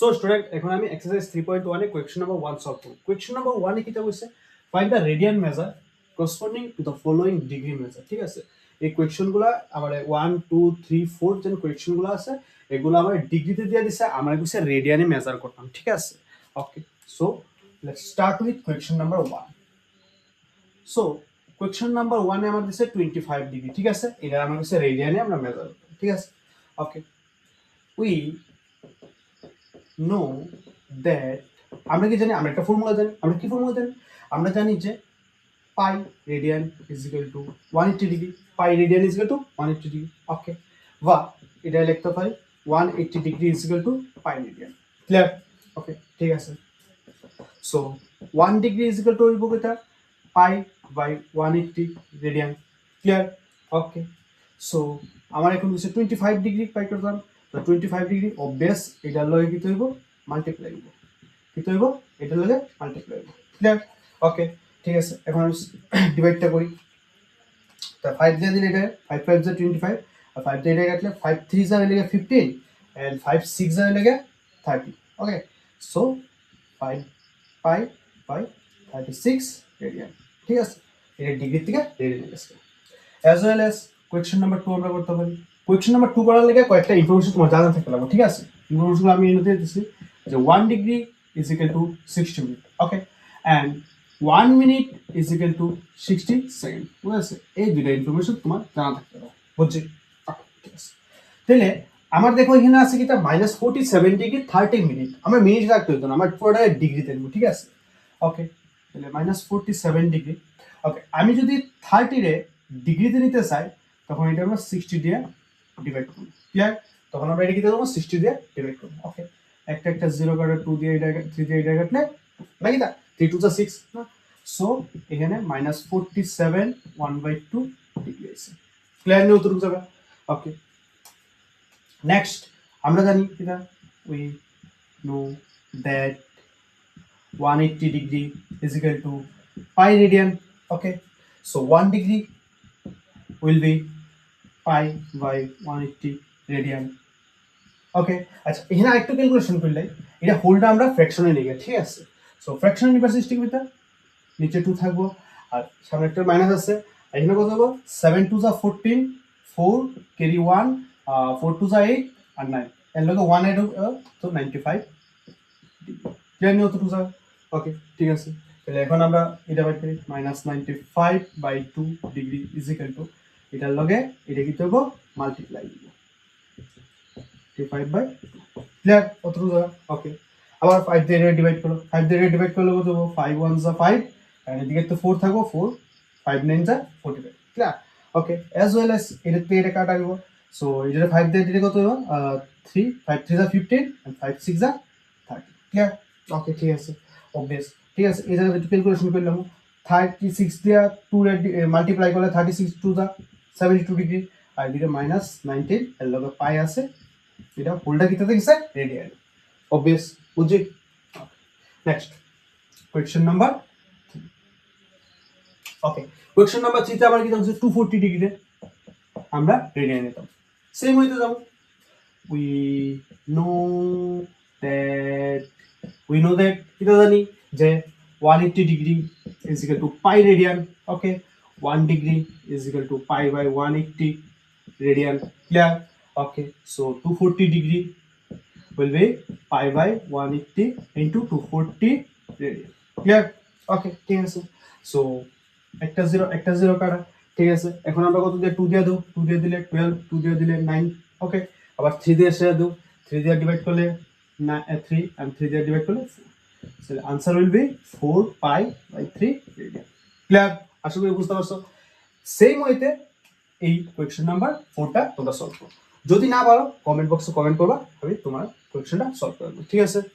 So student এখন আমি exercise 3.1 a question number 1 solve করব। কোয়েশ্চন নাম্বার 1 এ কিটা কইছে find the radian measure corresponding to the following degree measure. ঠিক আছে, এই কোয়েশ্চনগুলো আমার 1 2 3 4 যেন কোয়েশ্চনগুলো আছে এগুলো আমার ডিগ্রিতে দিয়ে দিছে, আমার কইছে রেডিয়ানে মেজার করতাম। ঠিক আছে, okay. So let's start with question number 1। So question number 1 এ আমার দিছে 25 ডিগ্রি। ঠিক আছে, এটা আমার কইছে রেডিয়ানে আমরা মেজার করব। ঠিক আছে, ওকে। উই know that আমরা কি জানি, আমরা একটা ফর্মুলা জানি। আমরা কি ফর্মুলা জানি? আমরা জানি যে pi radian is equal to 180 degree. Pi radian is equal to 180 degree. Okay, বা এটা লিখতে পারি 180 degree is equal to pi radian. Clear? Okay, ঠিক আছে। So 1 degree is equal to হইব কত? Pi by 180 radian. Clear? Okay. So আমার এখন হচ্ছে 25 ডিগ্রি পাই করলাম। তো 25 ডিগ্রি অবভিয়াস এটার লগে কি হইব? মাল্টিপ্লাই হইব। কি হইব? এটার লগে মাল্টিপ্লাই হইব। ক্লিয়ার? ওকে, ঠিক আছে। এখন আমি ডিভাইডটা করি। তা 5 দিয়ে দিলে এটা 5 5 যা 25 আর 5 দিয়ে এটা কাটলে 5 3 যা হইলে 15 এন্ড 5 6 যা হইলে 30। ওকে, সো 5 পাই বাই 36 রেডিয়ান। ঠিক আছে, এটা ডিগ্রি থেকে রেডিয়ান গেছে। As well as question number 2 আমরা করতে পারি। কোয়েশ্চন নাম্বার 2 করার লাগে কয়েকটা ইনফরমেশন তোমার জানা থাকতে লাগবে। ঠিক আছে, ইনফরমেশনগুলো আমি এনে দিতেছি যে 1 degree is equal to 60 minute. Okay, and 1 minute is equal to 60 second. ঠিক আছে, এই দুইটা ইনফরমেশন তোমার জানা থাকতে হবে। বুঝছি? ঠিক আছে, তাহলে আমার দেখো এখানে আছে কিটা -47 ডিগ্রি 30 মিনিট। আমার মিনিট রাখতে হতো না, আমার পুরোটা ডিগ্রিতে নেব। ঠিক আছে, ওকে। তাহলে -47 ডিগ্রি। ওকে, আমি যদি 30 রে ডিগ্রিতে নিতে চাই তখন এটা আমরা 60 দিয়ে ডিভাইড করব। ক্লিয়ার? তখন আমরা এটা কি দেবো? 60 দিয়ে ডিভাইড করব। ওকে, একটা একটা 0 কাটা 2 দিয়ে এটা 3 দিয়ে এটা কাটলে নাকি দা 3 2 যা 6 না। সো এখানে -47 1/2 ডিগ্রি আছে। ক্লিয়ার? নি উত্তর যাবে। ওকে, নেক্সট আমরা জানি এটা we know that 180 degree is equal to pi radian. Okay, so 1 degree will be pi by 180 radian. Okay, আচ্ছা এখানে আরেকটু ক্যালকুলেশন করলে এটা হোলটা আমরা ফ্র্যাকশনে নিয়ে ঠিক আছে। সো ফ্র্যাকশন নিবার সিস্টেম এটা নিচে 2 থাকবো আর সামনে একটা মাইনাস আছে। আর এখানে কত হবে? 7 2 যা 14 4 ক্যারি 1 4 2 যা 8 আর 9 এর লগে 1 এর তো 95 ক্লিয়ার? নি অতটুকু যা। ওকে, ঠিক আছে। তাহলে এখন আমরা এটা বাদ করি -95/2 ডিগ্রি ইজ ইকুয়াল টু এটার লগে এটা কি করব? মাল্টিপ্লাই দিব 95/2। ক্লিয়ার? অতটুকু যা। ওকে, আবার 5 দিয়ে ডিভাইড করো। 5 দিয়ে ডিভাইড করলে কত হবে? 5 1 যা 5 আর এদিকে তো 4 থাকবো 4 5 9 যা 45। ক্লিয়ার? ওকে, অ্যাজ ওয়েল অ্যাজ এটা থেকে এটা কাটা দিব। সো এটা 5 দিয়ে দিলে কত হবে? 3 5 3 যা 15 and 5 6 যা 30। ক্লিয়ার? ওকে, ঠিক আছে, অবভিয়াস। ঠিক আছে, এই জায়গাতে একটু ক্যালকুলেশন করলাম। 36 দিয়া 2 মাল্টিপ্লাই করলে 36 2 যা 72 ডিগ্রি আর এদিকে -19 এর লগে পাই আছে। এটা হোলটা কিটাতে গেছে? রেডিয়ান। অবভিয়াস, বুঝছি? Next question number 3। ওকে, কোয়েশ্চন নাম্বার 3 তে আমার কি হচ্ছে 240 ডিগ্রিতে আমরা রেডিয়ান নিতাম। সেম হইতে যাব। উই নো দ্যাট এটা জানি যে 180 degree is equal to pi radian. Okay, 1 degree is equal to pi by 180 radian. Clear? Okay, so 240 degree will be pi by 180 into 240 radian. Clear? Okay, ঠিক আছে। So একটা 0 কাটা। ঠিক আছে, এখন আমরা কত দিয়ে 2 দিয়ে দেব? 2 দিয়ে দিলে 12 2 দিয়ে দিলে 9। ওকে, আবার 3 দিয়ে শেয়ার দেব। 3 দিয়ে ডিভাইড করলে 3 and 3 দিয়ে ডিভাইড করলে 4। So answer will be 4 pi by 3 radian. Clear? আশা করি বুঝতে পারছো। সেম ওয়েতে এই কোয়েশ্চন নাম্বার 4টা তোমরা সলভ করো। যদি না পারো কমেন্ট বক্সে কমেন্ট করবা, আমি তোমার কোয়েশ্চনটা সলভ করে দেবো। ঠিক আছে?